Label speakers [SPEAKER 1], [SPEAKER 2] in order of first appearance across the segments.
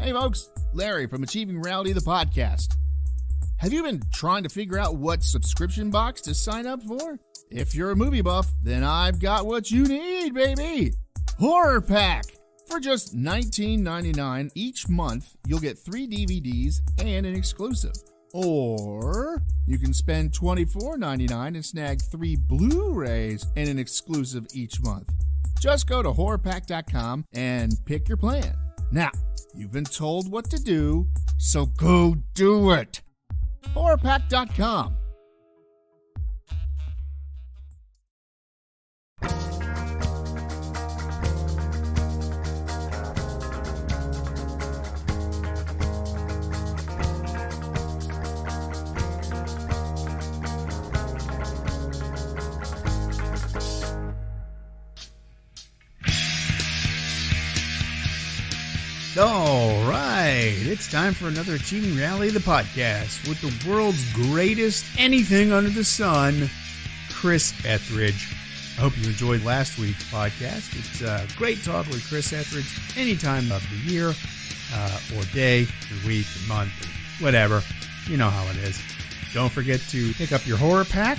[SPEAKER 1] Hey folks, Larry from Achieving Reality, the podcast. Have you been trying to figure out what subscription box to sign up for? If you're a movie buff, then I've got what you need, baby! Horror Pack! For just $19.99 each month, you'll get 3 DVDs and an exclusive. Or you can spend $24.99 and snag 3 Blu-rays and an exclusive each month. Just go to horrorpack.com and pick your plan. Now, you've been told what to do, so go do it. horrorpack.com. All right, it's time for another Achieving Reality, the podcast, with the world's greatest anything under the sun, Chris Ethridge. I hope you enjoyed last week's podcast. It's a great talk with Chris Ethridge any time of the year, or day, or week, or month, or whatever. You know how it is. Don't forget to pick up your horror pack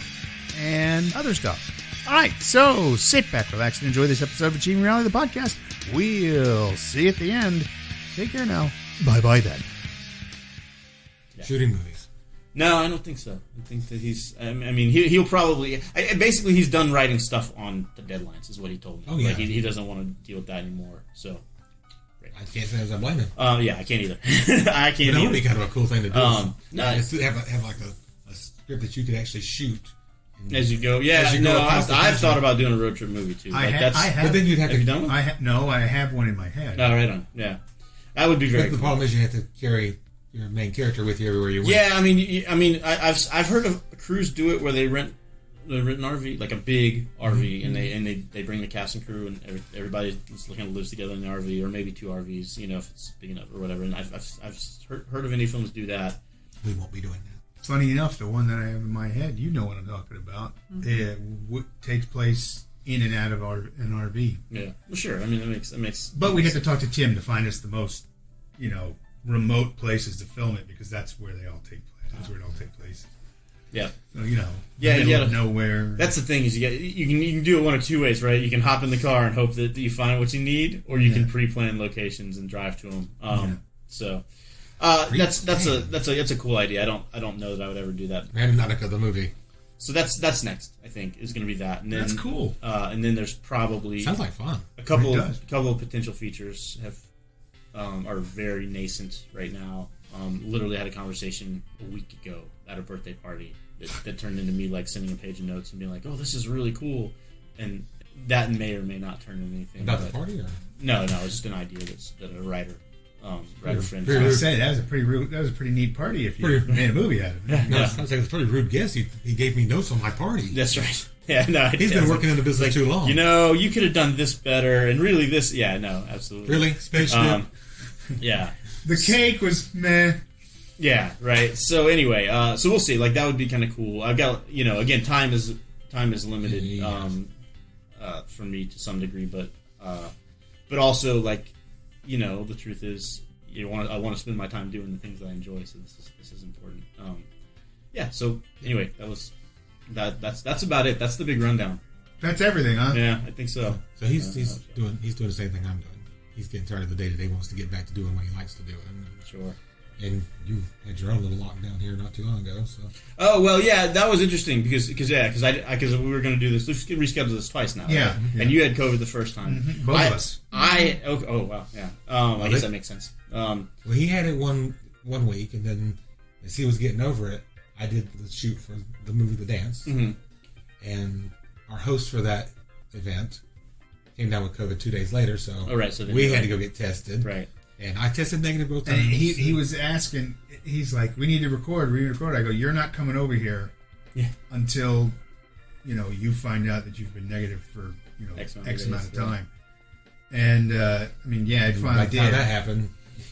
[SPEAKER 1] and other stuff. All right, so sit back, relax, and enjoy this episode of Achieving Reality, the podcast. We'll see you at the end. Take care now. Bye-bye then.
[SPEAKER 2] Shooting movies.
[SPEAKER 3] No, I don't think so. I think that he'll probably... basically, he's done writing stuff on the deadlines, is what he told me.
[SPEAKER 2] Oh, yeah.
[SPEAKER 3] Like, he doesn't want to deal with that anymore, so... Great.
[SPEAKER 2] I can't say as I blame him.
[SPEAKER 3] Yeah, I can't either. I can't either.
[SPEAKER 2] That would be kind of a cool thing to do.
[SPEAKER 3] Nice.
[SPEAKER 2] Have like a script that you could actually shoot.
[SPEAKER 3] As you go. Yeah, I've thought about doing a road trip movie, too.
[SPEAKER 4] I have.
[SPEAKER 2] But then you'd have
[SPEAKER 3] Have
[SPEAKER 2] to...
[SPEAKER 3] you done one?
[SPEAKER 4] No, I have one in my head.
[SPEAKER 3] Oh, right on. Yeah. That would be very
[SPEAKER 2] But the
[SPEAKER 3] cool.
[SPEAKER 2] problem is you have to carry your main character with you everywhere you went.
[SPEAKER 3] Yeah, I've heard of crews do it where they rent an RV, like a big RV, and they bring the cast and crew, and everybody kind of lives together in the RV, or maybe 2 RVs, you know, if it's big enough or whatever. And I've heard of any films do that.
[SPEAKER 2] We won't be doing that.
[SPEAKER 4] Funny enough, the one that I have in my head, you know what I'm talking about. It takes place in and out of an RV.
[SPEAKER 3] Yeah, well, sure. I mean, that makes.
[SPEAKER 4] But we have to talk to Tim to find us the most, remote places to film it, because that's where they all take place. That's where it all takes place.
[SPEAKER 3] Yeah.
[SPEAKER 4] So,
[SPEAKER 3] Yeah,
[SPEAKER 4] middle
[SPEAKER 3] you
[SPEAKER 4] of
[SPEAKER 3] gotta,
[SPEAKER 4] nowhere.
[SPEAKER 3] That's the thing is you can do it one of 2 ways, right? You can hop in the car and hope that you find what you need, or you can pre-plan locations and drive to them. So that's a cool idea. I don't know that I would ever do that.
[SPEAKER 2] Aeronautica, the movie.
[SPEAKER 3] So that's next. I think is going to be that. And then,
[SPEAKER 4] that's cool.
[SPEAKER 3] And then there's probably
[SPEAKER 2] Sounds like fun.
[SPEAKER 3] a couple of potential features are very nascent right now. Literally had a conversation a week ago at a birthday party that turned into me like sending a page of notes and being like, "Oh, this is really cool," and that may or may not turn into anything.
[SPEAKER 2] About the party, or
[SPEAKER 3] no, it's just an idea that a writer friend.
[SPEAKER 4] I was say that was a pretty neat party if you made a movie out of it.
[SPEAKER 2] No, I was saying it's a pretty rude guess. He gave me notes on my party.
[SPEAKER 3] That's right. Yeah, no,
[SPEAKER 2] he's been working in the business too long.
[SPEAKER 3] You could have done this better, and really this. Yeah, no, absolutely.
[SPEAKER 2] Really, spaceship.
[SPEAKER 3] Yeah.
[SPEAKER 4] The cake was meh.
[SPEAKER 3] Yeah, right. So anyway, so we'll see. Like that would be kind of cool. I've got again, time is limited for me to some degree, but also like the truth is I want to spend my time doing the things that I enjoy. So this is important. Yeah. So anyway, that's about it. That's the big rundown.
[SPEAKER 4] That's everything, huh?
[SPEAKER 3] Yeah, I think so.
[SPEAKER 2] So he's doing the same thing I'm doing. He's getting tired of the day-to-day, wants to get back to doing what he likes to do.
[SPEAKER 3] Sure.
[SPEAKER 2] And you had your own little lockdown here not too long ago, so.
[SPEAKER 3] Oh well, yeah, that was interesting because we were going to do this. Let's reschedule this twice now.
[SPEAKER 4] Yeah,
[SPEAKER 3] right? And you had COVID the first time.
[SPEAKER 4] Mm-hmm. Both of us.
[SPEAKER 3] Oh wow, yeah. I guess that makes sense.
[SPEAKER 2] Well, he had it one week, and then as he was getting over it, I did the shoot for the movie The Dance, and our host for that event came down with COVID 2 days later, so,
[SPEAKER 3] so
[SPEAKER 2] we had to go get tested.
[SPEAKER 3] Right.
[SPEAKER 2] And I tested negative both times.
[SPEAKER 4] And he was asking, he's like, we need to record. I go, you're not coming over here until, you find out that you've been negative for, X amount of time. And, I finally did.
[SPEAKER 2] How that happened.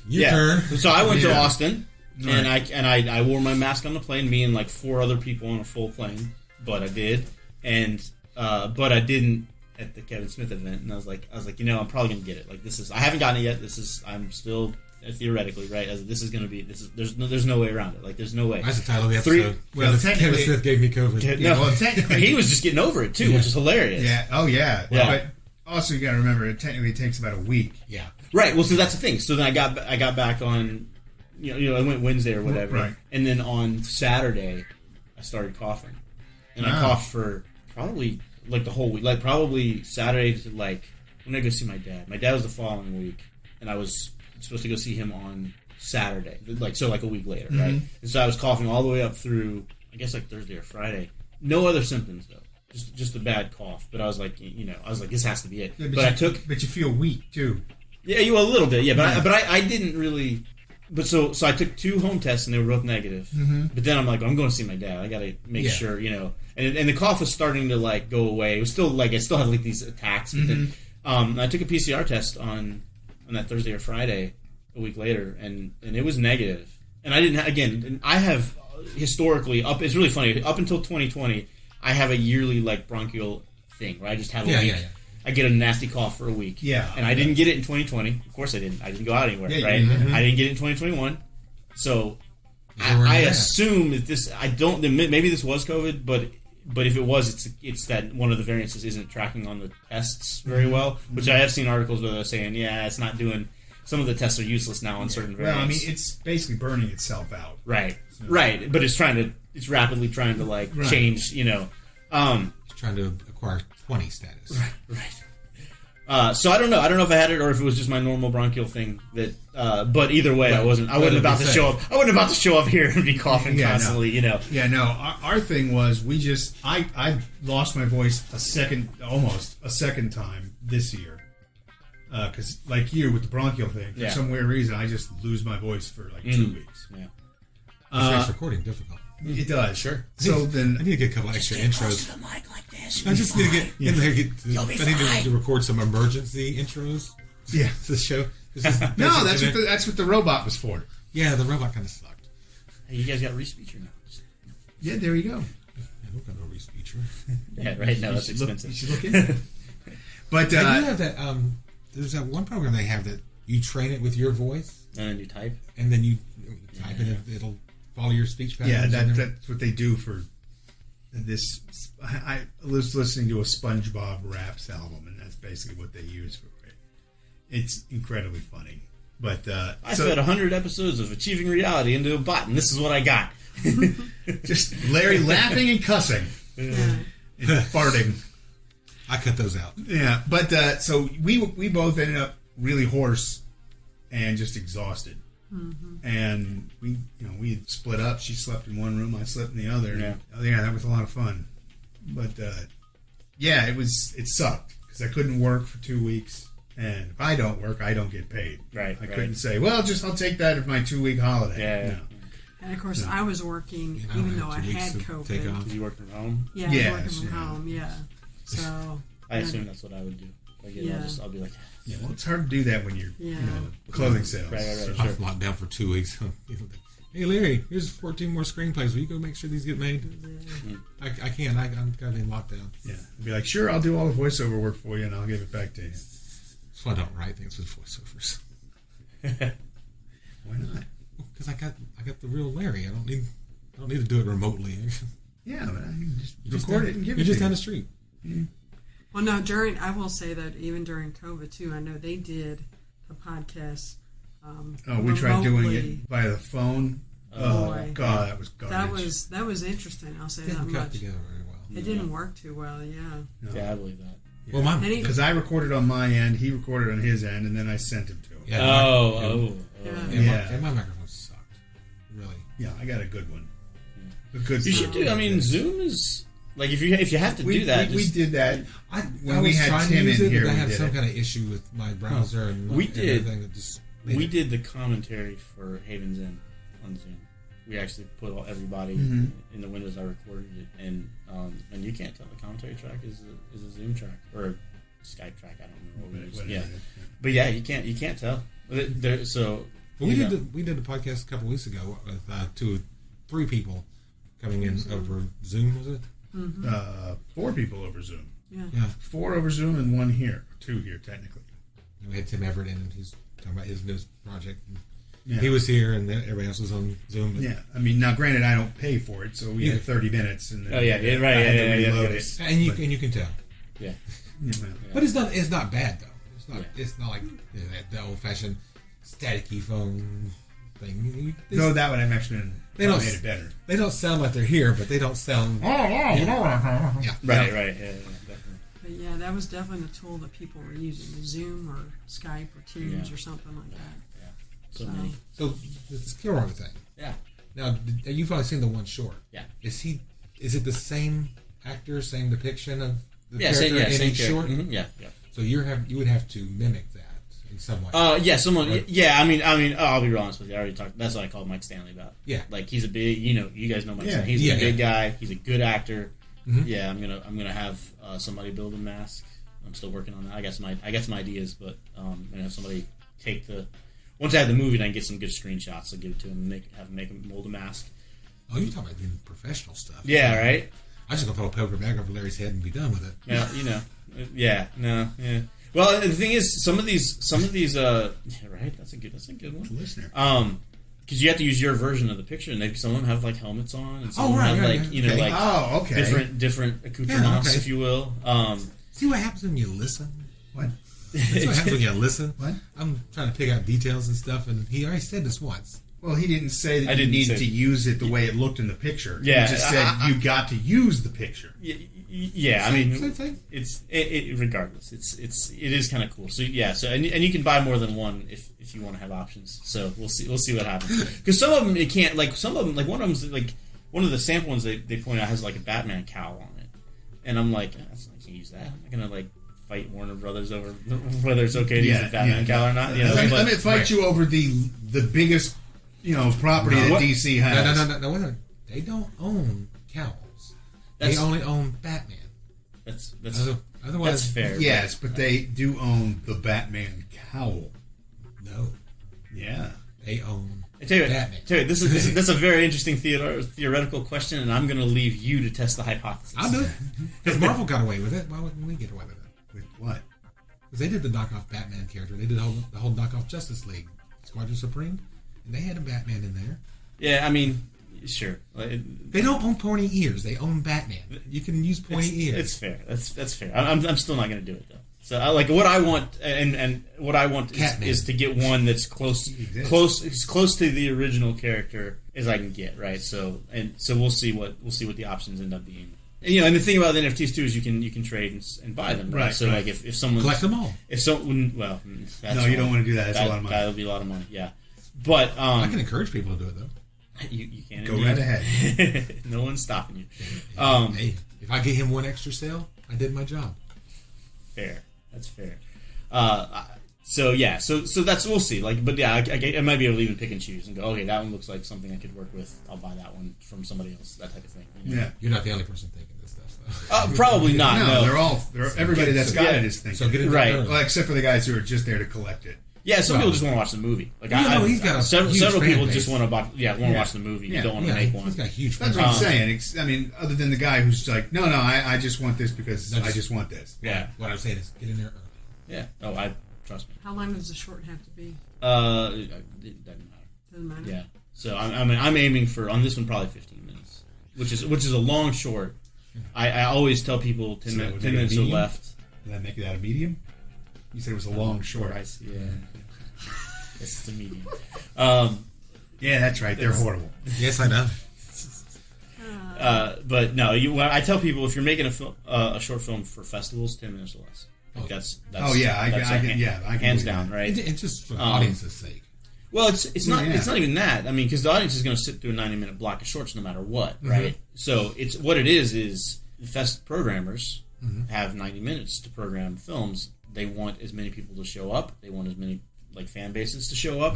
[SPEAKER 2] Your turn.
[SPEAKER 3] So I went to Austin, and I wore my mask on the plane, me and like 4 other people on a full plane, but I did. And, but I didn't at the Kevin Smith event, and I was like, I'm probably gonna get it. Like I haven't gotten it yet. I'm still theoretically, right? As this is going to be there's no way around it. Like there's no way.
[SPEAKER 2] That's the title of the episode.
[SPEAKER 4] Well,
[SPEAKER 2] Kevin Smith gave me COVID.
[SPEAKER 3] No,
[SPEAKER 4] well, technically
[SPEAKER 3] he was just getting over it too, which is hilarious.
[SPEAKER 4] Yeah. Oh yeah.
[SPEAKER 3] Yeah.
[SPEAKER 4] But also you got to remember, it technically takes about a week.
[SPEAKER 2] Yeah.
[SPEAKER 3] Right. Well, so that's the thing. So then I got back on. I went Wednesday or whatever,
[SPEAKER 4] right.
[SPEAKER 3] And then on Saturday I started coughing, and I coughed for probably like the whole week. Like probably Saturday to like when I go see my dad. My dad was the following week, and I was supposed to go see him on Saturday, like a week later, right? And so I was coughing all the way up through, I guess like Thursday or Friday. No other symptoms though, just a bad cough. But I was like, this has to be it.
[SPEAKER 4] Yeah, but you feel weak too.
[SPEAKER 3] Yeah, a little bit, yeah. But I didn't really. But so I took 2 home tests and they were both negative. But then I'm like, I'm going to see my dad. I got to make sure, And the cough was starting to like go away. It was still like I still had like these attacks. But then I took a PCR test on that Thursday or Friday a week later, and it was negative. And I didn't I have historically it's really funny, up until 2020 I have a yearly like bronchial thing where I just have a week. Yeah. I get a nasty cough for a week. Yeah. And I didn't get it in 2020. Of course I didn't. I didn't go out anywhere, right? I didn't get it in 2021. So I assume that maybe this was COVID, but if it was, it's that one of the variants isn't tracking on the tests very well, which I have seen articles where they're saying, it's not doing, some of the tests are useless now on certain variants.
[SPEAKER 4] Well, I mean, it's basically burning itself out.
[SPEAKER 3] Right. So. Right. But it's rapidly trying to like change,
[SPEAKER 2] It's trying to acquire 20 status.
[SPEAKER 3] Right. So I don't know. I don't know if I had it or if it was just my normal bronchial thing. But either way, I wasn't about to show up. I wasn't about to show up here and be coughing constantly.
[SPEAKER 4] No. Yeah, no. Our thing was I lost my voice almost a second time this year. Because like you with the bronchial thing, for some weird reason, I just lose my voice for like 2 weeks.
[SPEAKER 2] Yeah. It makes recording difficult.
[SPEAKER 4] It does.
[SPEAKER 3] Sure.
[SPEAKER 4] So then
[SPEAKER 2] I need to get a couple extra intros.
[SPEAKER 3] To the mic like this.
[SPEAKER 2] I just need to get in there. I need to record some emergency intros.
[SPEAKER 4] Yeah,
[SPEAKER 2] to the show.
[SPEAKER 4] No, that's what the robot was for.
[SPEAKER 2] Yeah, the robot kind of sucked.
[SPEAKER 3] Hey, you guys got a Reese feature now.
[SPEAKER 4] Yeah, there you go.
[SPEAKER 2] I don't got no Reese feature.
[SPEAKER 3] Yeah, right now that's expensive.
[SPEAKER 4] You should look into it. But
[SPEAKER 2] I do have that. There's that one program they have that you train it with your voice,
[SPEAKER 3] and then you type,
[SPEAKER 2] and then you type, and it'll follow your speech patterns.
[SPEAKER 4] Yeah, that's what they do for this. I was listening to a SpongeBob Raps album, and that's basically what they use for it. It's incredibly funny. But
[SPEAKER 3] I fed 100 episodes of Achieving Reality into a bot, and this is what I got.
[SPEAKER 4] Just Larry laughing and cussing. And farting.
[SPEAKER 2] I cut those out.
[SPEAKER 4] Yeah, but so we both ended up really hoarse and just exhausted. And we had split up. She slept in one room, I slept in the other. Yeah, that was a lot of fun. But it sucked because I couldn't work for 2 weeks, and if I don't work, I don't get paid.
[SPEAKER 3] Right.
[SPEAKER 4] I couldn't say, well, I'll take that as my 2-week holiday.
[SPEAKER 3] Yeah.
[SPEAKER 4] No.
[SPEAKER 5] And of course, I was working even though I had COVID.
[SPEAKER 3] Did you work from home?
[SPEAKER 5] Yeah, working from home. Yeah. So
[SPEAKER 3] I assume that's what I would do. I'll be like,
[SPEAKER 4] yeah, well, it's hard to do that when you're, clothing sales.
[SPEAKER 3] Right,
[SPEAKER 2] sure. I've locked down for 2 weeks. Hey, Larry, here's 14 more screenplays. Will you go make sure these get made? I can't. I'm got in lockdown.
[SPEAKER 4] Yeah. I'd be like, sure, I'll do all the voiceover work for you, and I'll give it back to you.
[SPEAKER 2] So I don't write things with voiceovers.
[SPEAKER 4] Why not?
[SPEAKER 2] Because I got the real Larry. I don't need to do it remotely.
[SPEAKER 4] Yeah, but I can just record it and give it to you.
[SPEAKER 2] You're just down the street.
[SPEAKER 4] Yeah.
[SPEAKER 5] Well, no, I will say that even during COVID, too, I know they did a podcast
[SPEAKER 4] we tried doing it via the phone. Oh, God, that was garbage.
[SPEAKER 5] That was interesting, I'll say that much.
[SPEAKER 2] Didn't cut together very well.
[SPEAKER 5] It didn't work too well, yeah.
[SPEAKER 3] No. Yeah, I believe that.
[SPEAKER 4] Yeah. Well, because I recorded on my end, he recorded on his end, and then I sent him to him.
[SPEAKER 2] Yeah. And my microphone sucked. Really.
[SPEAKER 4] Yeah, I got a good one.
[SPEAKER 3] You should do. I mean, Zoom is like if you have to do that.
[SPEAKER 4] We did that
[SPEAKER 2] when we had Tim in here. I had some kind of issue with my browser and everything that just.
[SPEAKER 3] We did the commentary for Haven's Inn on Zoom. We actually put everybody in the windows. I recorded it, and you can't tell the commentary track is a Zoom track or a Skype track. I don't know what it is. Yeah, but yeah, you can't tell. We did
[SPEAKER 2] the podcast a couple weeks ago with 3 people coming in over Zoom. Was it
[SPEAKER 4] 4 people over Zoom?
[SPEAKER 5] Yeah,
[SPEAKER 4] 4 over Zoom and 1 here, 2 here technically.
[SPEAKER 2] And we had Tim Everett in, and he's talking about his news project.
[SPEAKER 4] Yeah.
[SPEAKER 2] He was here, and then everybody else was on Zoom.
[SPEAKER 4] Yeah, I mean, now granted, I don't pay for it, so we had 30 minutes, and then
[SPEAKER 3] right,
[SPEAKER 4] I had to reload
[SPEAKER 3] yeah.
[SPEAKER 4] it.
[SPEAKER 2] And you can tell.
[SPEAKER 3] Yeah.
[SPEAKER 2] But it's not bad though. It's not like the old fashioned staticky phone thing.
[SPEAKER 4] That would have actually made it better.
[SPEAKER 2] They don't sound like they're here, but they don't sound.
[SPEAKER 3] Right. Yeah, definitely.
[SPEAKER 5] But yeah, that was definitely the tool that people were using, Zoom or Skype or Teams or something like that.
[SPEAKER 3] Yeah.
[SPEAKER 2] So the Kilroy thing.
[SPEAKER 3] Yeah.
[SPEAKER 2] Now you've probably seen the one short.
[SPEAKER 3] Yeah.
[SPEAKER 2] Is it the same actor, same depiction of the
[SPEAKER 3] same
[SPEAKER 2] character in each
[SPEAKER 3] character.
[SPEAKER 2] short?
[SPEAKER 3] Mm-hmm. Yeah.
[SPEAKER 2] So you would have to mimic that in some way.
[SPEAKER 3] Yeah, someone.
[SPEAKER 2] Right?
[SPEAKER 3] Yeah, I mean, I'll be real honest with you. I already talked. That's what I called Mike Stanley about.
[SPEAKER 2] Yeah,
[SPEAKER 3] like he's a big. You guys know Mike Stanley. He's a big guy. He's a good actor. Mm-hmm. Yeah, I'm gonna have somebody build a mask. I'm still working on that. I got some ideas, but I'm gonna have somebody take the. Once I have the movie, and I can get some good screenshots. I'll give it to him and have him make him mold a mask.
[SPEAKER 2] Oh, you're talking about doing professional stuff.
[SPEAKER 3] Yeah, right.
[SPEAKER 2] I just gonna throw a paper bag over Larry's head and be done with it.
[SPEAKER 3] Yeah, Yeah, no, yeah. Well, the thing is, some of these, right? That's a good one.
[SPEAKER 4] Listener.
[SPEAKER 3] Because you have to use your version of the picture, and some of them have like helmets on, and some
[SPEAKER 2] Oh, right,
[SPEAKER 3] have
[SPEAKER 2] right,
[SPEAKER 3] like different accoutrements, if you will.
[SPEAKER 2] See what happens when you listen.
[SPEAKER 4] What?
[SPEAKER 2] That's what happens when you listen.
[SPEAKER 4] What?
[SPEAKER 2] I'm trying to pick out details and stuff, and he already said this once.
[SPEAKER 4] Well, he didn't say that you needed to use it the way it looked in the picture.
[SPEAKER 3] Yeah,
[SPEAKER 4] he just said you got to use the picture.
[SPEAKER 3] Yeah, I mean,
[SPEAKER 2] same thing.
[SPEAKER 3] It's regardless. It is kind of cool. So yeah, and you can buy more than one if you want to have options. So we'll see what happens. Because some of them it can't. Like some of them, like one of them's like one of the sample ones they point out has like a Batman cowl on it, and I'm like, I can't use that. I'm not gonna like fight Warner Brothers over whether it's okay to use a Batman cowl or not.
[SPEAKER 4] Let me fight you over the biggest property that DC has.
[SPEAKER 2] No, wait a minute. They don't own cowls. They only own Batman.
[SPEAKER 3] That's
[SPEAKER 2] otherwise
[SPEAKER 3] that's fair.
[SPEAKER 4] Yes, but they do own the Batman cowl.
[SPEAKER 2] No.
[SPEAKER 4] Yeah.
[SPEAKER 2] They own
[SPEAKER 3] Batman. This is a very interesting theoretical question, and I'm going to leave you to test the hypothesis.
[SPEAKER 2] I'll do it. Because Marvel got away with it. Why wouldn't we get away with it?
[SPEAKER 4] With what?
[SPEAKER 2] Because they did the knockoff Batman character. They did the whole knockoff Justice League. Squadron Supreme. And they had a Batman in there.
[SPEAKER 3] Yeah, I mean, sure.
[SPEAKER 2] They don't own pointy ears. They own Batman. You can use pointy ears.
[SPEAKER 3] It's fair. That's fair. I'm still not going to do it though. So what I want and what I want is to get one that's close to the original character as I can get, right? So we'll see what the options end up being. And the thing about the NFTs too is you can trade and buy them, right? So like if someone
[SPEAKER 2] collect them all.
[SPEAKER 3] If someone
[SPEAKER 4] no, you don't want to do that. That's a lot of money.
[SPEAKER 3] That'll be a lot of money. Yeah, but I
[SPEAKER 2] can encourage people to do it though.
[SPEAKER 3] You can
[SPEAKER 4] go right ahead.
[SPEAKER 3] No one's stopping you.
[SPEAKER 2] Hey, if I get him one extra sale, I did my job.
[SPEAKER 3] Fair. That's fair. So that's we'll see. But yeah, I might be able to even pick and choose and go, okay, that one looks like something I could work with. I'll buy that one from somebody else. That type of thing.
[SPEAKER 4] Yeah,
[SPEAKER 2] you're not the only person thinking this stuff. So.
[SPEAKER 3] Probably not.
[SPEAKER 4] No, everybody that's got it is thinking.
[SPEAKER 2] So get it
[SPEAKER 3] right.
[SPEAKER 4] Well, except for the guys who are just there to collect it.
[SPEAKER 3] Yeah, some people just want to watch the movie. Like
[SPEAKER 2] he's got
[SPEAKER 3] several people just want to watch the movie. You don't want to make one.
[SPEAKER 2] He's got huge.
[SPEAKER 4] That's what I'm saying. I mean, other than the guy who's like, no, I just want this because I just want this.
[SPEAKER 3] Yeah.
[SPEAKER 2] What I'm saying is, get in there early.
[SPEAKER 3] Yeah. Oh, I trust me.
[SPEAKER 5] How long does the short have to be?
[SPEAKER 3] It doesn't matter.
[SPEAKER 5] Doesn't matter.
[SPEAKER 3] Yeah. So I'm aiming for on this one probably 15 minutes, which is a long short. I always tell people 10 minutes or left.
[SPEAKER 4] Did I make that a medium? You said it was a long short.
[SPEAKER 3] Yeah. It's the medium.
[SPEAKER 4] Yeah, that's right. They're horrible.
[SPEAKER 2] Yes, I know.
[SPEAKER 3] But no, I tell people if you're making a short film for festivals, 10 minutes or less. Like that's
[SPEAKER 4] I can
[SPEAKER 3] hands down, right?
[SPEAKER 2] It's just for the audience's sake.
[SPEAKER 3] Well, it's not even that. I mean, because the audience is going to sit through a 90-minute block of shorts no matter what, right? So it's what it is the fest programmers have 90 minutes to program films. They want as many people to show up. They want as many fan bases to show up.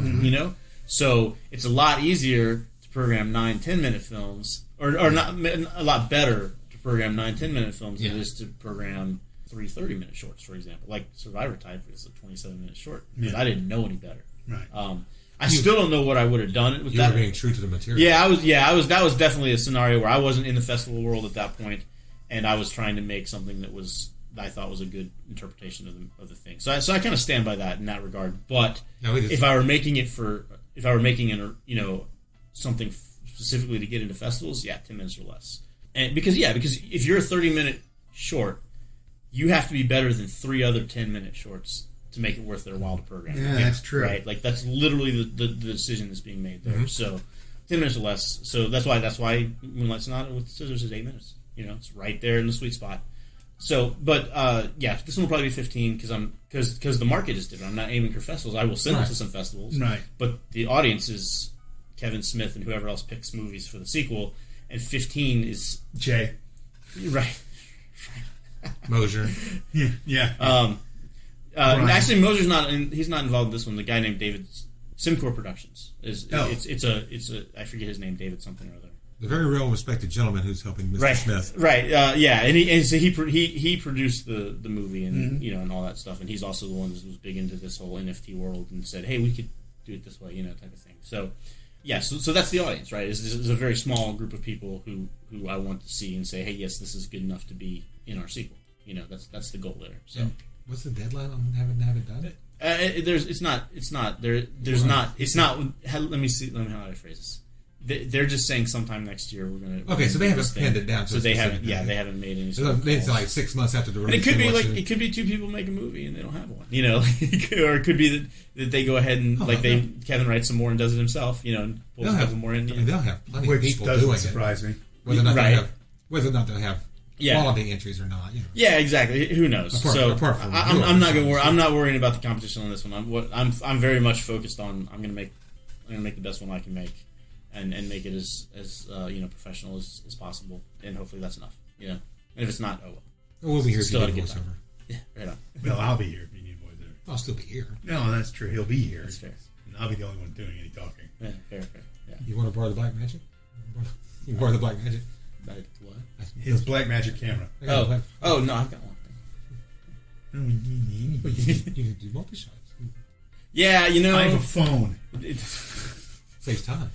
[SPEAKER 3] So it's a lot easier to program 9-10-minute films, or not a lot better to program 9-10-minute films than it is to program 3 30-minute shorts, for example. Like Survivor Type is a 27-minute short because I didn't know any better.
[SPEAKER 4] Right.
[SPEAKER 3] I still don't know what I would have done with that.
[SPEAKER 2] You were being true to the material.
[SPEAKER 3] Yeah, I was. That was definitely a scenario where I wasn't in the festival world at that point, and I was trying to make something that was I thought was a good interpretation of the thing. So I kind of stand by that in that regard. But
[SPEAKER 2] No,
[SPEAKER 3] if I were making something specifically to get into festivals, 10 minutes or less. And because if you're a 30-minute short, you have to be better than 3 other 10-minute shorts to make it worth their while to program.
[SPEAKER 4] Yeah, that's true.
[SPEAKER 3] Right? Like, that's literally the decision that's being made there. Mm-hmm. So 10 minutes or less. So that's why Moonlight Sonata with Scissors is 8 minutes. It's right there in the sweet spot. So, but this one will probably be 15 because the market is different. I'm not aiming for festivals. I will send it to some festivals.
[SPEAKER 4] Right.
[SPEAKER 3] But the audience is Kevin Smith and whoever else picks movies for the sequel, and 15 is
[SPEAKER 4] Jay.
[SPEAKER 3] Right.
[SPEAKER 2] Mosier.
[SPEAKER 4] Yeah.
[SPEAKER 3] Actually, Mosier's not. He's not involved in this one. The guy named David Simcore Productions is.
[SPEAKER 4] Oh.
[SPEAKER 3] It's a. I forget his name. David something or other.
[SPEAKER 2] The very real respected gentleman who's helping Mr. Smith.
[SPEAKER 3] Right. And so he produced the movie and and all that stuff, and he's also the one that was big into this whole NFT world and said, hey, we could do it this way, type of thing. So. Yeah, so that's the audience, right? It's a very small group of people who I want to see and say, hey, yes, this is good enough to be in our sequel. That's the goal there. So,
[SPEAKER 2] what's the deadline on having to have it done?
[SPEAKER 3] Let me see. Let me how I phrase this. They're just saying sometime next year we're going to.
[SPEAKER 2] Okay, so they haven't pinned it down.
[SPEAKER 3] So they haven't. Yeah, they haven't made any.
[SPEAKER 2] So it's like 6 months after the release.
[SPEAKER 3] And it could be 2 people make a movie and they don't have one. Or it could be that they go ahead and Kevin writes some more and does it himself. And pulls a couple more in.
[SPEAKER 2] I mean, they'll have plenty of people doing it.
[SPEAKER 4] Surprise me.
[SPEAKER 2] Whether or not they'll have quality entries or not.
[SPEAKER 3] Yeah, exactly. Who knows?
[SPEAKER 2] Apart from
[SPEAKER 3] I'm not going. I'm not worrying about the competition on this one. I'm very much focused on. I'm going to make the best one I can make. And make it as professional as possible, and hopefully that's enough. And if it's not, oh well.
[SPEAKER 2] We'll be here if you need
[SPEAKER 3] voiceover. Yeah, right on.
[SPEAKER 4] Well, I'll be here if you need voiceover.
[SPEAKER 2] I'll still be here.
[SPEAKER 4] No, that's true. He'll be here.
[SPEAKER 3] That's fair.
[SPEAKER 4] And I'll be the only one doing any talking.
[SPEAKER 3] Yeah, fair. Yeah.
[SPEAKER 2] You want to borrow the black magic? You can borrow the black magic.
[SPEAKER 3] What?
[SPEAKER 4] His black magic camera.
[SPEAKER 3] Oh no, I've got one.
[SPEAKER 2] You can do multi-shots.
[SPEAKER 3] Yeah,
[SPEAKER 4] I have a phone.
[SPEAKER 2] Saves time.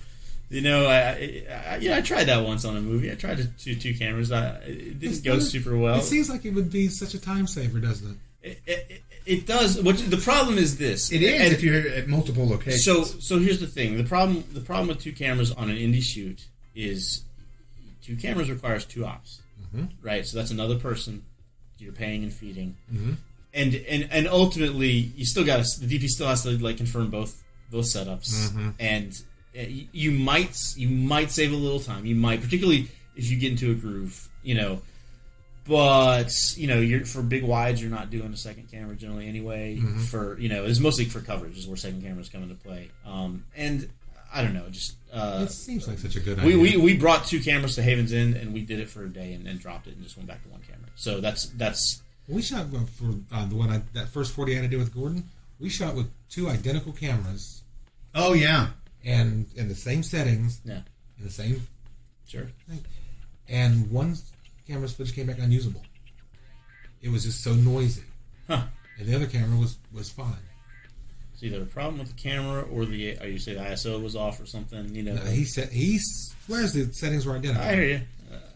[SPEAKER 3] I tried that once on a movie. I tried to do 2 cameras. It didn't go super well.
[SPEAKER 2] It seems like it would be such a time saver, doesn't
[SPEAKER 3] it? It does. The problem is this.
[SPEAKER 4] It is if you're at multiple locations.
[SPEAKER 3] So here's the thing. The problem with 2 cameras on an indie shoot is 2 cameras requires 2 ops, right? So that's another person you're paying and feeding, and ultimately you still got the DP still has to confirm both setups and. You might save a little time. You might, particularly if you get into a groove, But you're for big wides, you're not doing a second camera generally anyway. For it's mostly for coverage is where second cameras come into play. And I don't know, just
[SPEAKER 2] it seems like such a good idea.
[SPEAKER 3] We brought 2 cameras to Havens Inn, and we did it for a day, and then dropped it and just went back to 1 camera. So that's.
[SPEAKER 2] We shot for the one that first 40 I had to do with Gordon. We shot with 2 identical cameras.
[SPEAKER 4] Oh yeah.
[SPEAKER 2] And in the same settings, in the same thing. And one camera's footage came back unusable. It was just so noisy. And the other camera was fine.
[SPEAKER 3] It's either a problem with the camera or the ISO was off or something.
[SPEAKER 2] No, he swears the settings were identical.
[SPEAKER 3] I hear you.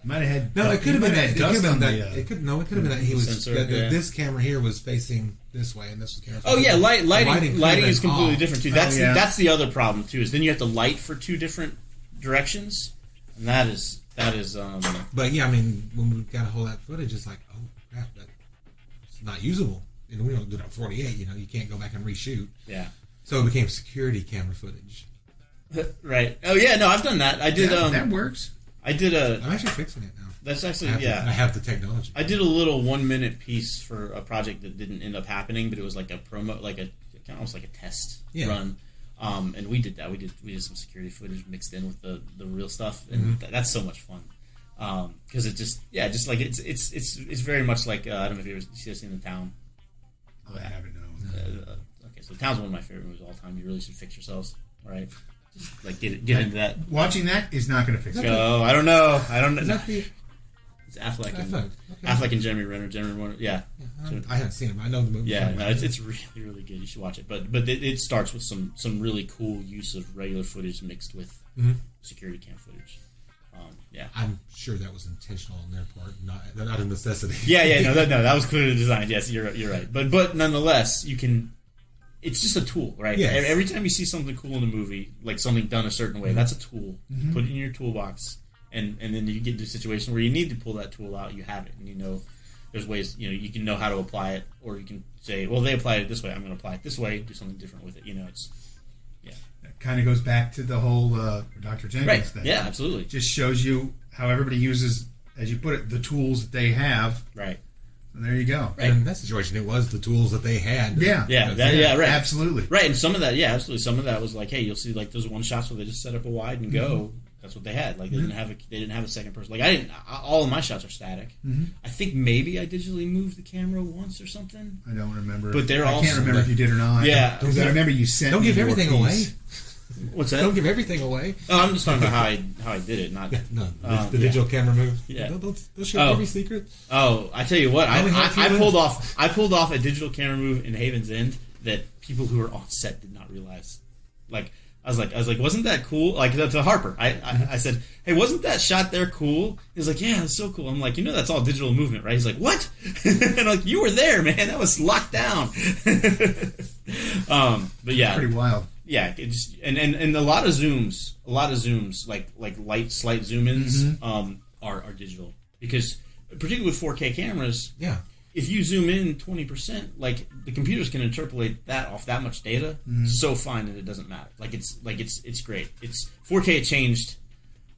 [SPEAKER 4] Might have had
[SPEAKER 2] it could have been that. It could have been that.
[SPEAKER 4] It could
[SPEAKER 2] have been that he was
[SPEAKER 3] sensor,
[SPEAKER 2] this camera here was facing this way and this camera.
[SPEAKER 3] Oh yeah, lighting is completely different too. That's the other problem too. Is then you have to light for 2 different directions, and that is.
[SPEAKER 2] But yeah, I mean, when we got a hold of that footage, it's like, oh crap, it's not usable. We don't do it on 48. You can't go back and reshoot.
[SPEAKER 3] Yeah.
[SPEAKER 2] So it became security camera footage.
[SPEAKER 3] Right. Oh yeah, no, I've done that. I did.
[SPEAKER 4] That works.
[SPEAKER 3] I'm
[SPEAKER 2] actually fixing it now.
[SPEAKER 3] That's actually
[SPEAKER 2] I have the technology.
[SPEAKER 3] I did a little 1-minute piece for a project that didn't end up happening, but it was like a promo, almost like a test run. And we did that. We did some security footage mixed in with the real stuff, and that's so much fun. Because it just like it's very much like I don't know if you've ever seen The Town.
[SPEAKER 4] Oh, I haven't known.
[SPEAKER 3] Okay, so The Town's one of my favorite movies of all time. You really should fix yourselves. All right. Just like get into that.
[SPEAKER 4] Watching that is not going to fix it.
[SPEAKER 3] Oh, I don't know. It's
[SPEAKER 2] Affleck
[SPEAKER 3] Affleck and Jeremy Renner. Yeah.
[SPEAKER 2] I haven't seen him. I know the movie.
[SPEAKER 3] Yeah, no, it's really, really good. You should watch it. But it starts with some really cool use of regular footage mixed with security cam footage. Yeah,
[SPEAKER 2] I'm sure that was intentional on their part, not a necessity.
[SPEAKER 3] No, that was clearly designed. Yes, you're right. But nonetheless, you can. It's just a tool, right?
[SPEAKER 2] Yes.
[SPEAKER 3] Every time you see something cool in a movie, like something done a certain way, that's a tool. Put it in your toolbox, and then you get to a situation where you need to pull that tool out. You have it, and you know there's ways. You know you can know how to apply it, or you can say, well, they applied it this way. I'm going to apply it this way. Do something different with it. You know, it's
[SPEAKER 4] That kind of goes back to the whole Dr. Jenkins thing.
[SPEAKER 3] Yeah, absolutely.
[SPEAKER 4] It just shows you how everybody uses, as you put it, the tools that they have.
[SPEAKER 3] Right.
[SPEAKER 4] And there you go.
[SPEAKER 2] Right. And in that situation, it was the tools that they had.
[SPEAKER 3] Right.
[SPEAKER 4] Absolutely.
[SPEAKER 3] Right, and some of that, absolutely. Some of that was like, hey, you'll see like those one shots where they just set up a wide and go. That's what they had. Like they didn't have a second person. Like all of my shots are static. I think maybe I digitally moved the camera once or something.
[SPEAKER 4] I don't remember.
[SPEAKER 3] But I
[SPEAKER 4] can't remember if you did or not.
[SPEAKER 3] Yeah.
[SPEAKER 4] Because I remember you sent.
[SPEAKER 2] Don't
[SPEAKER 4] me
[SPEAKER 2] give
[SPEAKER 4] your
[SPEAKER 2] everything
[SPEAKER 4] piece.
[SPEAKER 2] away.
[SPEAKER 3] What's that?
[SPEAKER 2] Don't give everything away.
[SPEAKER 3] Oh, I'm just talking about how I did it, not
[SPEAKER 2] the digital camera move.
[SPEAKER 3] Yeah.
[SPEAKER 2] Don't share every secret.
[SPEAKER 3] Oh, I tell you what,
[SPEAKER 2] Only
[SPEAKER 3] I pulled off a digital camera move in Haven's End that people who were on set did not realize. Like I was like, wasn't that cool? Like to Harper, I said, hey, wasn't that shot there cool? He's like, yeah, it's so cool. I'm like, that's all digital movement, right? He's like, what? And I'm like, you were there, man. That was locked down. But yeah,
[SPEAKER 4] pretty wild.
[SPEAKER 3] Yeah, it just, and a lot of zooms, like light, slight zoom-ins, are digital, because particularly with 4K cameras, if you zoom in 20%, like the computers can interpolate that off that much data so fine that it doesn't matter. It's great. It's 4K changed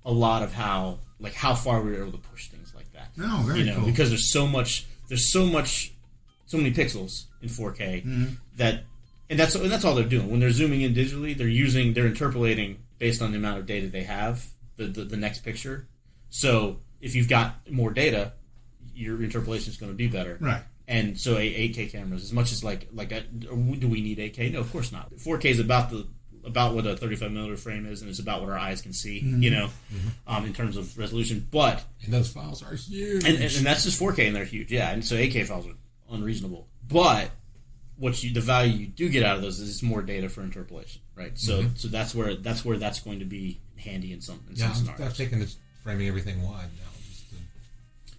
[SPEAKER 3] a lot of how far we were able to push things like that.
[SPEAKER 4] Oh, very cool.
[SPEAKER 3] Because there's so many pixels in 4K that. And that's all they're doing. When they're zooming in digitally, they're interpolating based on the amount of data they have, the next picture. So if you've got more data, your interpolation is going to be better.
[SPEAKER 4] Right.
[SPEAKER 3] And so 8K cameras, as much as do we need 8K? No, of course not. 4K is about what a 35mm frame is, and it's about what our eyes can see, in terms of resolution. But
[SPEAKER 2] and those files are huge.
[SPEAKER 3] And that's just 4K, and they're huge. Yeah, and so 8K files are unreasonable. But the value you do get out of those is more data for interpolation, right? So that's where that's going to be handy in some scenarios.
[SPEAKER 2] I've taken this framing everything wide now.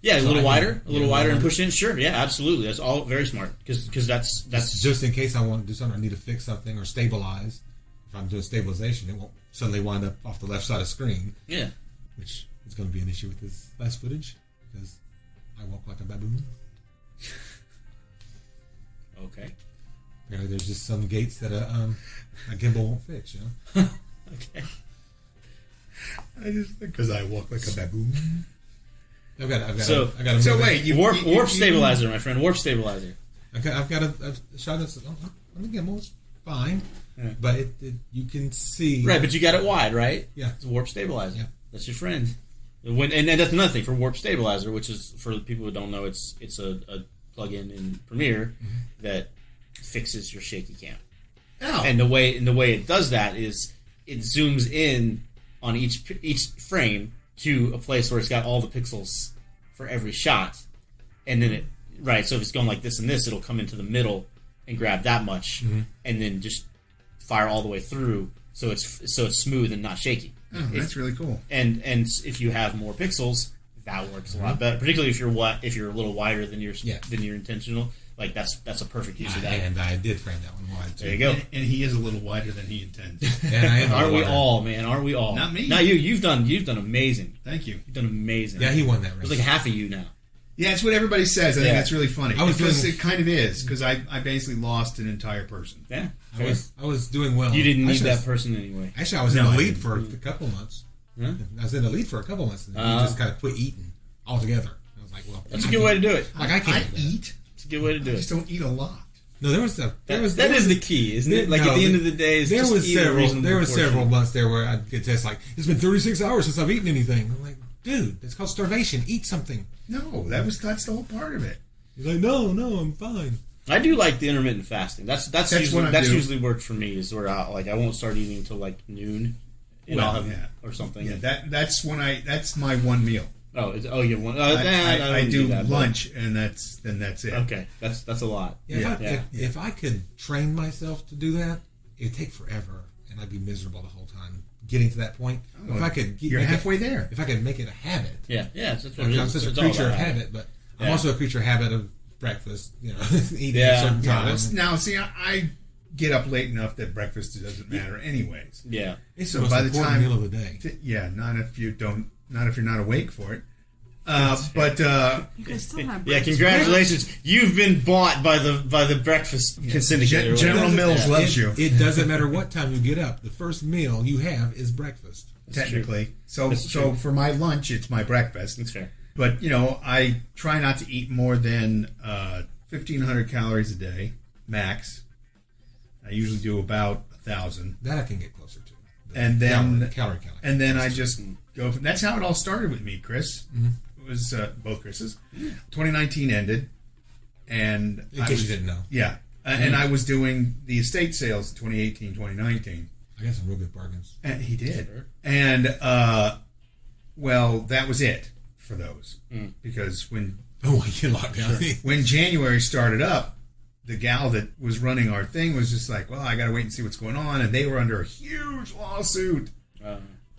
[SPEAKER 3] A little wider, and push in. Sure, yeah, absolutely. That's all very smart because that's
[SPEAKER 2] just in case I want to do something, I need to fix something or stabilize. If I'm doing stabilization, it won't suddenly wind up off the left side of the screen.
[SPEAKER 3] Yeah,
[SPEAKER 2] which is going to be an issue with this last footage because I walk like a baboon.
[SPEAKER 3] Okay.
[SPEAKER 2] Apparently, there's just some gates that a gimbal won't fix,
[SPEAKER 3] Okay.
[SPEAKER 4] I just because I walk like a baboon.
[SPEAKER 2] I've got
[SPEAKER 3] so wait, warp stabilizer, my friend, warp stabilizer.
[SPEAKER 2] I've got a shot that's on the gimbal. It's fine, but you can see
[SPEAKER 3] right, but you got it wide, right?
[SPEAKER 2] Yeah,
[SPEAKER 3] it's a warp stabilizer.
[SPEAKER 2] Yeah,
[SPEAKER 3] that's your friend. And that's another thing for warp stabilizer, which is for the people who don't know, it's a plug-in in Premiere that fixes your shaky cam.
[SPEAKER 4] Oh.
[SPEAKER 3] And the way it does that is it zooms in on each frame to a place where it's got all the pixels for every shot, and then so if it's going like this and this, it'll come into the middle and grab that much, and then just fire all the way through, so it's smooth and not shaky.
[SPEAKER 4] Oh, that's really cool.
[SPEAKER 3] And if you have more pixels, that works a lot better, particularly if you're a little wider than your intentional. Like that's a perfect use of that.
[SPEAKER 2] And I did frame that one wide too.
[SPEAKER 3] There you go.
[SPEAKER 4] And he is a little wider than he intends.
[SPEAKER 2] And I am.
[SPEAKER 3] Aren't we all, man? Aren't we all?
[SPEAKER 4] Not me.
[SPEAKER 3] Not you. You've done amazing.
[SPEAKER 4] Thank you.
[SPEAKER 3] You've done amazing.
[SPEAKER 2] Yeah, he won that race.
[SPEAKER 3] There's like half of you now.
[SPEAKER 4] Yeah, it's what everybody says. I think that's really funny. It kind of is, because I basically lost an entire person.
[SPEAKER 3] Yeah.
[SPEAKER 2] I was doing well.
[SPEAKER 3] You didn't need that person anyway.
[SPEAKER 2] Actually, I was in the lead for a couple months. Huh? I was in the lead for a couple months, and he just kind of quit eating altogether. I was like, well,
[SPEAKER 3] that's a good way to do it.
[SPEAKER 2] Like I can't
[SPEAKER 4] eat.
[SPEAKER 3] It's a good way to do it.
[SPEAKER 4] I just don't eat a lot.
[SPEAKER 2] No, that is
[SPEAKER 3] the key, isn't it? Like at the end of the day,
[SPEAKER 2] there was several months there where I'd get tests like, it's been 36 hours since I've eaten anything. I'm like, dude, it's called starvation. Eat something.
[SPEAKER 4] No, that's the whole part of it.
[SPEAKER 2] He's like, no, I'm fine.
[SPEAKER 3] I do like the intermittent fasting. That's usually worked for me. Is where I won't start eating until like noon, or something.
[SPEAKER 4] Yeah, that's my one meal.
[SPEAKER 3] You want?
[SPEAKER 4] I do lunch, and that's it.
[SPEAKER 3] Okay, that's a lot.
[SPEAKER 2] If I could train myself to do that, it'd take forever, and I'd be miserable the whole time getting to that point.
[SPEAKER 4] Oh,
[SPEAKER 2] if I could,
[SPEAKER 4] you're halfway there.
[SPEAKER 2] If I could make it a habit,
[SPEAKER 3] that's what it is.
[SPEAKER 2] I'm such a creature of habit, but I'm also a creature of habit of breakfast. Eating at a certain time.
[SPEAKER 4] Now, see, I get up late enough that breakfast doesn't matter, anyways.
[SPEAKER 3] Yeah,
[SPEAKER 2] it's the most important meal of the day.
[SPEAKER 4] Not if you're not awake for it. But
[SPEAKER 5] you can still have breakfast.
[SPEAKER 3] Yeah, congratulations! You've been bought by the breakfast syndicate.
[SPEAKER 4] General Mills loves you.
[SPEAKER 2] It doesn't matter what time you get up. The first meal you have is breakfast.
[SPEAKER 4] Technically, so for my lunch, it's my breakfast.
[SPEAKER 3] That's fair.
[SPEAKER 4] But I try not to eat more than 1,500 calories a day max. I usually do about 1,000.
[SPEAKER 2] That I can get closer to.
[SPEAKER 4] And then
[SPEAKER 2] calorie.
[SPEAKER 4] And then I just go. That's how it all started with me, Chris.
[SPEAKER 2] Mm-hmm.
[SPEAKER 4] It was both Chris's. 2019 ended, and
[SPEAKER 2] in case you didn't know,
[SPEAKER 4] and I was doing the estate sales in 2018, 2019.
[SPEAKER 2] I got some real good bargains.
[SPEAKER 4] And he did, and that was it for those because when
[SPEAKER 2] you locked down.
[SPEAKER 4] When January started up, the gal that was running our thing was just like, well, I got to wait and see what's going on. And they were under a huge lawsuit.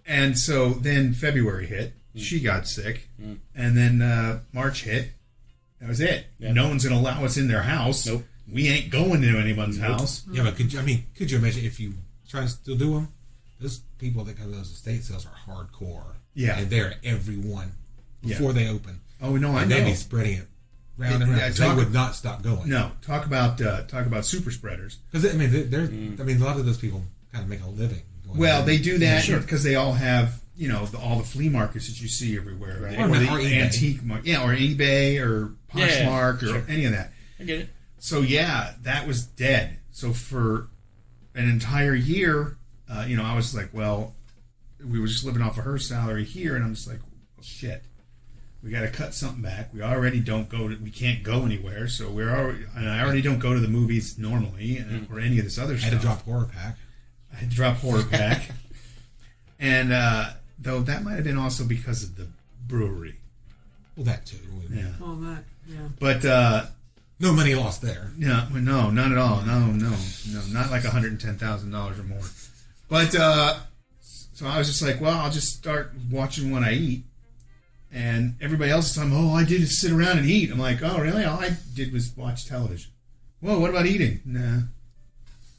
[SPEAKER 4] And so then February hit. She got sick. And then March hit. That was it. Yep. No one's going to allow us in their house.
[SPEAKER 3] Nope.
[SPEAKER 4] We ain't going to anyone's house.
[SPEAKER 2] Yeah, but could you imagine if you try to still do them? Those people that go to those estate sales are hardcore.
[SPEAKER 4] Yeah.
[SPEAKER 2] And they're at every one before they open.
[SPEAKER 4] Oh, no, I know.
[SPEAKER 2] They'd be spreading it round and round. They would not stop going.
[SPEAKER 4] No, talk about super spreaders.
[SPEAKER 2] Because a lot of those people kind of make a living.
[SPEAKER 4] Well, they do that because they all have all the flea markets that you see everywhere, right? Or the antique market, or eBay or Poshmark or any of that.
[SPEAKER 3] I get it.
[SPEAKER 4] So that was dead. So for an entire year, I was like, well, we were just living off of her salary here, and I'm just like, well, shit. We got to cut something back. We already we can't go anywhere, so and I already don't go to the movies normally or any of this other stuff.
[SPEAKER 2] I had to drop Horror Pack.
[SPEAKER 4] And though that might have been also because of the brewery.
[SPEAKER 2] Well, that too.
[SPEAKER 4] Yeah.
[SPEAKER 5] Well, that,
[SPEAKER 4] But
[SPEAKER 2] no money lost there.
[SPEAKER 4] No, not at all. No, not like $110,000 or more. But so I was just like, well, I'll just start watching what I eat. And everybody else is talking, all I did is sit around and eat. I'm like, oh, really? All I did was watch television. Well, what about eating? Nah.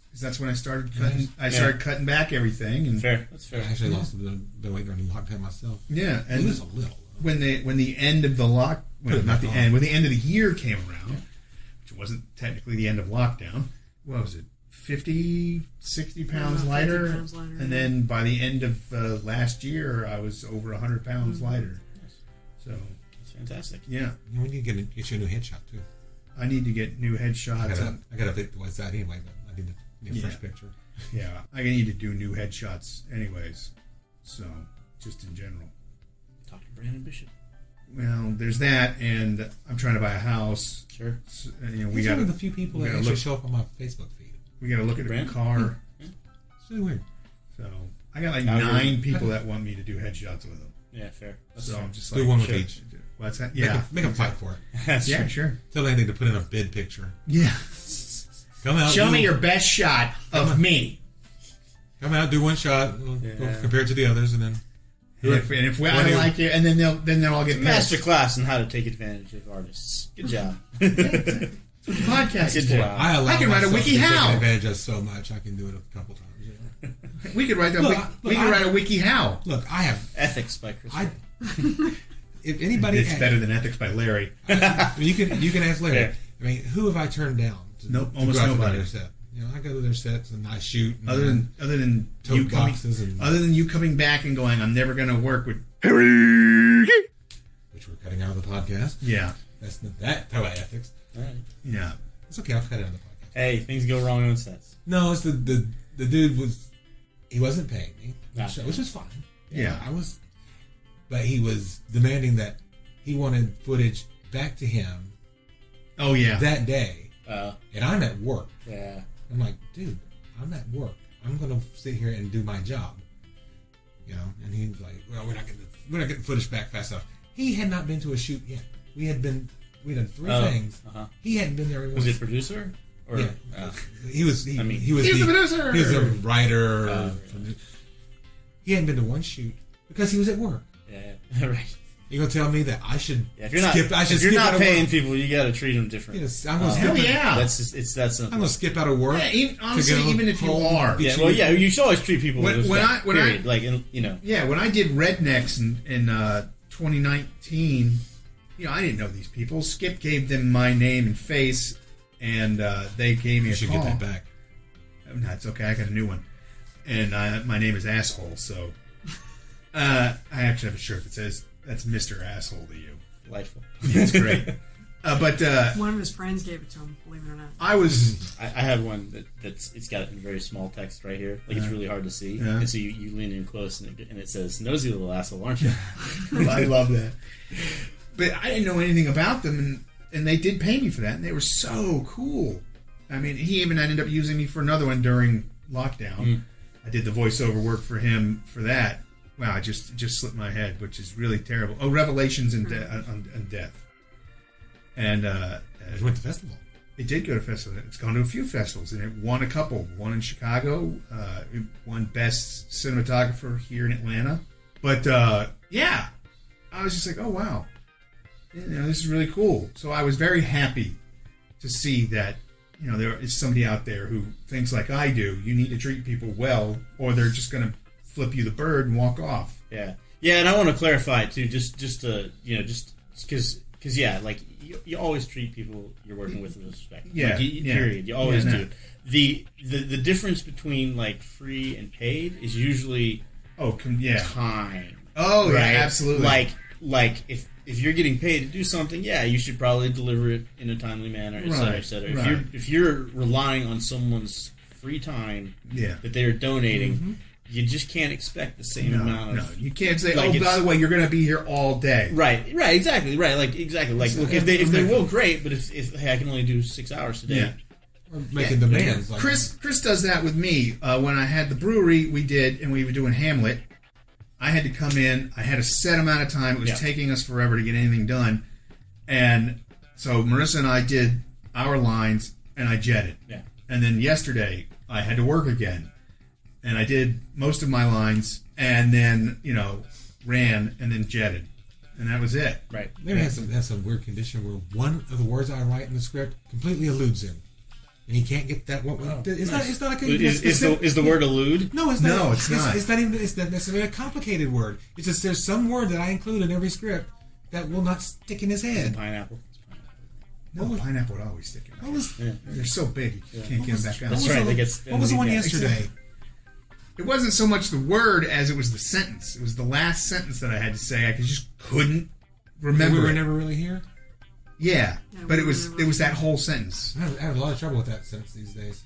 [SPEAKER 4] Because that's when I started cutting. I started cutting back everything. And
[SPEAKER 3] That's fair.
[SPEAKER 2] I actually lost the weight during lockdown myself.
[SPEAKER 4] Yeah, and
[SPEAKER 2] it was a little.
[SPEAKER 4] When the end of the when the end of the year came around, which wasn't technically the end of lockdown. What was it? 50, 60 pounds lighter.
[SPEAKER 5] 50 pounds lighter.
[SPEAKER 4] And then by the end of last year, I was over 100 pounds lighter. So
[SPEAKER 3] that's fantastic.
[SPEAKER 4] Yeah,
[SPEAKER 2] we need to get you a new headshot too.
[SPEAKER 4] I need to get new headshots.
[SPEAKER 2] I got to update the website anyway, but I need to get a fresh picture.
[SPEAKER 4] Yeah, I need to do new headshots anyways. So just in general.
[SPEAKER 3] Talk to Brandon Bishop.
[SPEAKER 4] Well, there's that, and I'm trying to buy a house.
[SPEAKER 3] Sure.
[SPEAKER 4] So,
[SPEAKER 2] we got one of the few people that actually show up on my Facebook feed.
[SPEAKER 4] We got to look at a car.
[SPEAKER 2] Yeah. It's really weird.
[SPEAKER 4] So I got like 9 people that want me to do headshots with them.
[SPEAKER 3] Yeah, fair.
[SPEAKER 4] That's so fair. I'm just
[SPEAKER 2] do
[SPEAKER 4] like,
[SPEAKER 2] one with each.
[SPEAKER 4] What's that? Yeah,
[SPEAKER 2] make them fight for it.
[SPEAKER 3] That's
[SPEAKER 4] true.
[SPEAKER 3] Sure.
[SPEAKER 2] Tell Andy to put in a bid picture.
[SPEAKER 4] Yeah.
[SPEAKER 2] Come out.
[SPEAKER 4] Show me your best shot of me.
[SPEAKER 2] Come out, do one shot, compare it to the others, and then.
[SPEAKER 4] If I don't like it, and then they'll all get
[SPEAKER 3] master class on how to take advantage of artists. Good job.
[SPEAKER 4] That's what the podcast is for.
[SPEAKER 2] I
[SPEAKER 4] can write a wiki how.
[SPEAKER 2] Take advantage of so much, I can do it a couple times.
[SPEAKER 4] We could write that. We could write a wiki how.
[SPEAKER 2] Look, I have
[SPEAKER 3] Ethics by Chris.
[SPEAKER 2] If anybody,
[SPEAKER 4] it's better than Ethics by Larry.
[SPEAKER 2] You can ask Larry.
[SPEAKER 3] Yeah.
[SPEAKER 2] I mean, who have I turned down?
[SPEAKER 4] Almost nobody.
[SPEAKER 2] Their set. I go to their sets and I shoot. And
[SPEAKER 4] other than you coming back and going, I'm never going to work with Harry,
[SPEAKER 2] which we're cutting out of the podcast.
[SPEAKER 4] Yeah,
[SPEAKER 2] that's not that type of ethics.
[SPEAKER 3] All right.
[SPEAKER 4] Yeah,
[SPEAKER 2] it's okay. I'll cut it out of the podcast.
[SPEAKER 3] Hey, things go wrong on sets.
[SPEAKER 2] No, it's the dude he wasn't paying me, which is fine.
[SPEAKER 4] Yeah,
[SPEAKER 2] I was, but he was demanding that he wanted footage back to him.
[SPEAKER 4] Oh yeah,
[SPEAKER 2] that day, and I'm at work.
[SPEAKER 3] Yeah.
[SPEAKER 2] I'm like, dude, I'm at work. I'm gonna sit here and do my job, And he's like, well, we're not getting footage back fast enough. He had not been to a shoot yet. We had 3 things.
[SPEAKER 3] Uh-huh.
[SPEAKER 2] He hadn't been there.
[SPEAKER 3] Was he a producer? Or
[SPEAKER 2] he was
[SPEAKER 4] He's the producer.
[SPEAKER 2] He was a writer. He hadn't been to one shoot because he was at work.
[SPEAKER 3] Yeah, right.
[SPEAKER 2] You gonna tell me that I should
[SPEAKER 3] if you're not paying people, you got to treat them different.
[SPEAKER 2] Yes, I'm gonna skip
[SPEAKER 3] That's
[SPEAKER 2] I'm gonna skip out of work.
[SPEAKER 4] Yeah, honestly, even if you are.
[SPEAKER 3] You should always treat people with respect.
[SPEAKER 4] When I did Rednecks in 2019, I didn't know these people. Skip gave them my name and face, and they gave me a call. You
[SPEAKER 2] should get that back.
[SPEAKER 4] No, it's okay. I got a new one, and my name is Asshole. So I actually have a shirt that says, "That's Mr. Asshole to you."
[SPEAKER 3] Delightful.
[SPEAKER 4] It's great. But
[SPEAKER 5] one of his friends gave it to him. Believe it or not.
[SPEAKER 3] I have one it's got in very small text right here, like it's really hard to see, and so you lean in close, and it says, "Nosy little asshole, aren't you?"
[SPEAKER 4] I love that. But I didn't know anything about them, and they did pay me for that, and they were so cool. I mean, he even ended up using me for another one during lockdown. I did the voiceover work for him for that. Wow, it just slipped my head, which is really terrible. Oh, Revelations and Death. And
[SPEAKER 2] it went to festival.
[SPEAKER 4] It did go to festival. It's gone to a few festivals, and it won a couple. One in Chicago. It won Best Cinematographer here in Atlanta. But, yeah, I was just like, oh, wow. This is really cool. So I was very happy to see that, there is somebody out there who thinks like I do. You need to treat people well, or they're just going to flip you the bird and walk off.
[SPEAKER 3] Yeah, and I want to clarify too, just because you always treat people you're working with respect.
[SPEAKER 4] Yeah,
[SPEAKER 3] period. You always do. The difference between like free and paid is usually time.
[SPEAKER 4] Oh,
[SPEAKER 3] right?
[SPEAKER 4] Yeah, absolutely.
[SPEAKER 3] Like if you're getting paid to do something, you should probably deliver it in a timely manner, et cetera, et cetera.
[SPEAKER 4] Right.
[SPEAKER 3] If you're relying on someone's free time that they're donating, you just can't expect the same amount of...
[SPEAKER 4] No, you can't say, by the way, you're going to be here all day.
[SPEAKER 3] Right, exactly. Like, look, if they will, great, but if I can only do 6 hours today...
[SPEAKER 2] Yeah. Or making demands. Like
[SPEAKER 4] Chris does that with me. When I had the brewery, and we were doing Hamlet, I had to come in. I had a set amount of time. It was taking us forever to get anything done. And so Marisa and I did our lines, and I jetted.
[SPEAKER 3] Yeah.
[SPEAKER 4] And then yesterday, I had to work again. And I did most of my lines, and then, ran, and then jetted. And that was it.
[SPEAKER 3] Right.
[SPEAKER 2] Maybe has some weird condition where one of the words I write in the script completely eludes him. And he can't get that one. It's not like
[SPEAKER 3] is the word elude?
[SPEAKER 2] No, it's not.
[SPEAKER 4] No, it's not.
[SPEAKER 2] It's not even. It's not necessarily a complicated word. It's just there's some word that I include in every script that will not stick in his head.
[SPEAKER 3] Pineapple.
[SPEAKER 4] No, pineapple would always stick in his head. They're so big, you can't get them back out.
[SPEAKER 3] That's right.
[SPEAKER 2] What was the one yesterday?
[SPEAKER 4] Exactly. It wasn't so much the word as it was the sentence. It was the last sentence that I had to say. I just couldn't remember.
[SPEAKER 2] We were never really here.
[SPEAKER 4] Yeah, but it was that whole sentence.
[SPEAKER 2] I have a lot of trouble with that sentence these days.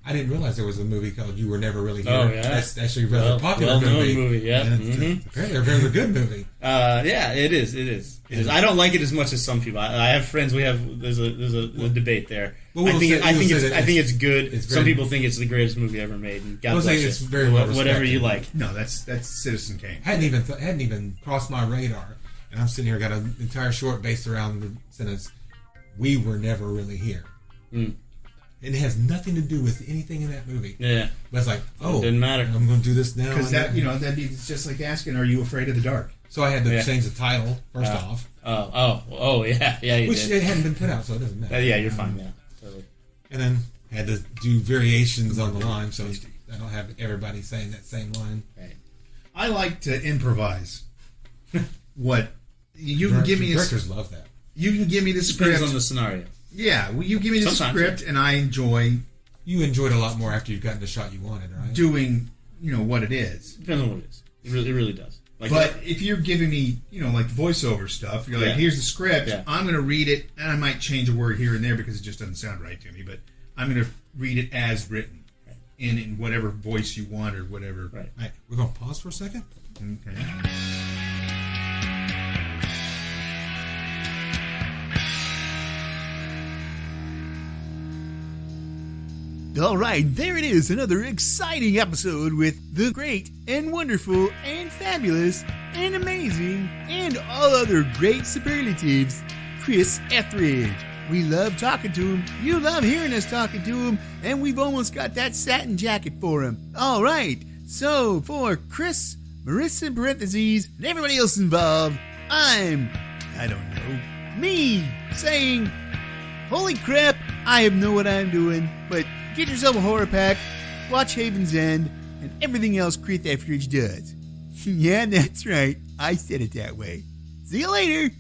[SPEAKER 2] I didn't realize there was a movie called "You Were Never Really Here."
[SPEAKER 3] Oh yeah,
[SPEAKER 2] that's actually a rather popular movie.
[SPEAKER 3] Yeah,
[SPEAKER 2] apparently a very good movie.
[SPEAKER 3] Yeah, it is. It is. I don't like it as much as some people. I have friends. There's a debate there.
[SPEAKER 2] Well,
[SPEAKER 3] I think it's good. Some people think it's the greatest movie ever made. And God bless
[SPEAKER 2] it's
[SPEAKER 3] you.
[SPEAKER 2] very well
[SPEAKER 3] whatever you like.
[SPEAKER 4] No, that's Citizen Kane.
[SPEAKER 2] Hadn't even crossed my radar, and I'm sitting here got an entire short based around the sentence. We were never really here. It has nothing to do with anything in that movie.
[SPEAKER 3] Yeah,
[SPEAKER 2] but it's like,
[SPEAKER 3] it didn't matter.
[SPEAKER 2] I'm going to do this now
[SPEAKER 4] because that'd be just like asking, "Are you afraid of the dark?"
[SPEAKER 2] So I had to change the title first off.
[SPEAKER 3] Oh, yeah. You
[SPEAKER 2] Which
[SPEAKER 3] did.
[SPEAKER 2] It hadn't been put out, so it doesn't matter.
[SPEAKER 3] Yeah, you're fine. Yeah, totally.
[SPEAKER 2] And then had to do variations on the line, so I don't have everybody saying that same line.
[SPEAKER 3] Right.
[SPEAKER 4] I like to improvise. What you can give me?
[SPEAKER 2] Directors love that.
[SPEAKER 4] You can give me the script.
[SPEAKER 3] Depends on the scenario.
[SPEAKER 4] Yeah, well, you give me the script, and I enjoy.
[SPEAKER 2] You enjoyed a lot more after you've gotten the shot you wanted, right?
[SPEAKER 4] Doing, what it is.
[SPEAKER 3] Depends on what it is. It really does.
[SPEAKER 4] But if you're giving me, like voiceover stuff, you're like, here's the script. Yeah. I'm going to read it, and I might change a word here and there because it just doesn't sound right to me. But I'm going to read it as written, in whatever voice you want or whatever.
[SPEAKER 2] Right. All right. We're going to pause for a second.
[SPEAKER 4] Okay.
[SPEAKER 1] All right, there it is, another exciting episode with the great and wonderful and fabulous and amazing and all other great superlatives, Chris Ethridge. We love talking to him. You love hearing us talking to him. And we've almost got that satin jacket for him. All right. So for Chris, Marisa in parentheses, and everybody else involved, I don't know, me saying, holy crap, I have know what I'm doing, but get yourself a horror pack, watch Haven's End, and everything else Chris Ethridge does. Yeah, that's right. I said it that way. See you later.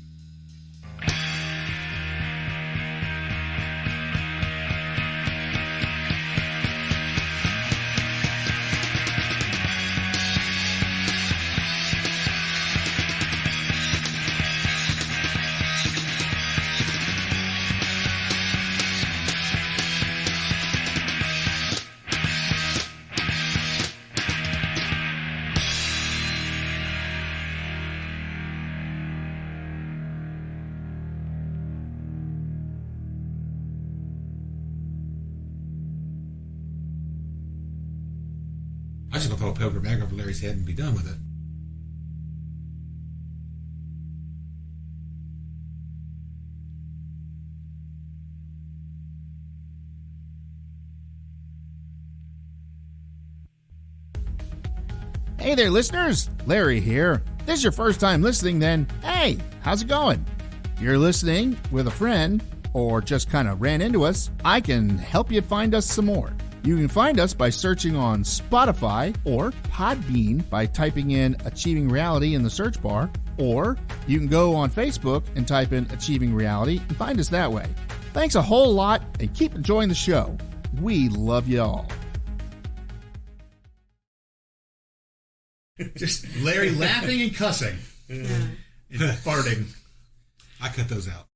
[SPEAKER 2] I was just gonna throw a paper bag over Larry's head and be done with it.
[SPEAKER 1] Hey there, listeners. Larry here. If this is your first time listening, then hey, how's it going? If you're listening with a friend or just kind of ran into us, I can help you find us some more. You can find us by searching on Spotify or Podbean by typing in Achieving Reality in the search bar, or you can go on Facebook and type in Achieving Reality and find us that way. Thanks a whole lot and keep enjoying the show. We love you all.
[SPEAKER 4] Just Larry laughing and cussing.
[SPEAKER 5] Yeah.
[SPEAKER 4] And farting.
[SPEAKER 2] I cut those out.